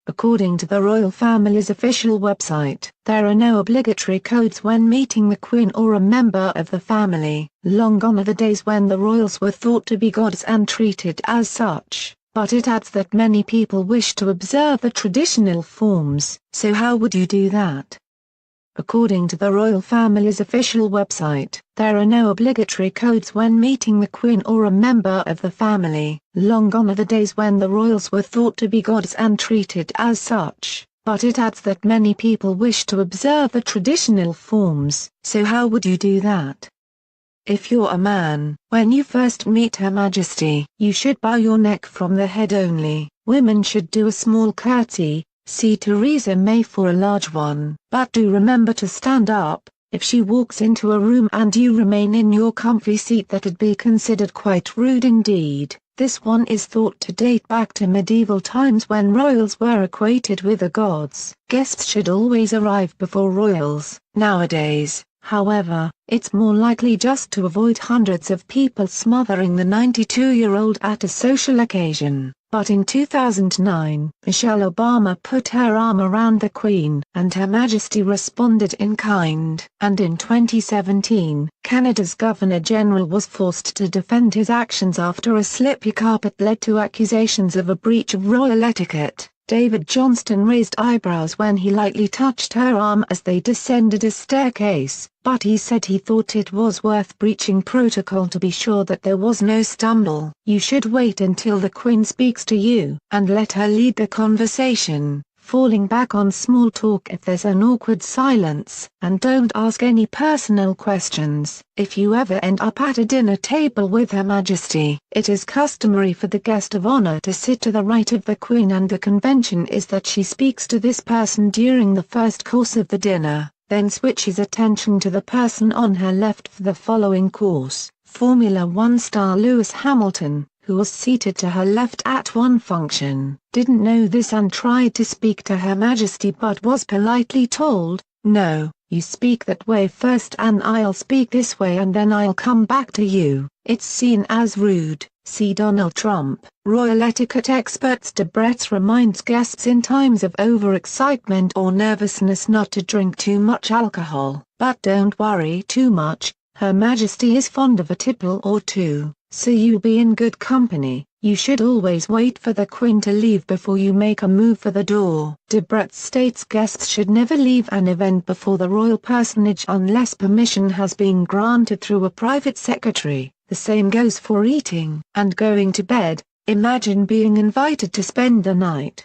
According to the royal family's official website, there are no obligatory codes when meeting the Queen or a member of the family. Long gone are the days when the royals were thought to be gods and treated as such, but it adds that many people wish to observe the traditional forms, so how would you do that? According to the royal family's official website, there are no obligatory codes when meeting the Queen or a member of the family. Long gone are the days when the royals were thought to be gods and treated as such, but it adds that many people wish to observe the traditional forms, so how would you do that? If you're a man, when you first meet Her Majesty, you should bow your neck from the head only. Women should do a small curtsy. See Theresa May for a large one. But do remember to stand up. If she walks into a room and you remain in your comfy seat, that'd be considered quite rude indeed. This one is thought to date back to medieval times when royals were equated with the gods. Guests should always arrive before royals. Nowadays, however, it's more likely just to avoid hundreds of people smothering the 92-year-old at a social occasion. But in 2009, Michelle Obama put her arm around the Queen, and Her Majesty responded in kind. And in 2017, Canada's Governor-General was forced to defend his actions after a slippy carpet led to accusations of a breach of royal etiquette. David Johnston raised eyebrows when he lightly touched her arm as they descended a staircase, but he said he thought it was worth breaching protocol to be sure that there was no stumble. You should wait until the Queen speaks to you, and let her lead the conversation, falling back on small talk if there's an awkward silence, and don't ask any personal questions. If you ever end up at a dinner table with Her Majesty, it is customary for the guest of honor to sit to the right of the Queen, and the convention is that she speaks to this person during the first course of the dinner, then switches attention to the person on her left for the following course. Formula One star Lewis Hamilton, who was seated to her left at one function, didn't know this and tried to speak to Her Majesty but was politely told, "No, you speak that way first and I'll speak this way and then I'll come back to you." It's seen as rude. See Donald Trump. Royal etiquette experts Debretz reminds guests in times of overexcitement or nervousness not to drink too much alcohol. But don't worry too much, Her Majesty is fond of a tipple or two, so you'll be in good company. You should always wait for the Queen to leave before you make a move for the door. Debretz states guests should never leave an event before the royal personage unless permission has been granted through a private secretary. The same goes for eating and going to bed. Imagine being invited to spend the night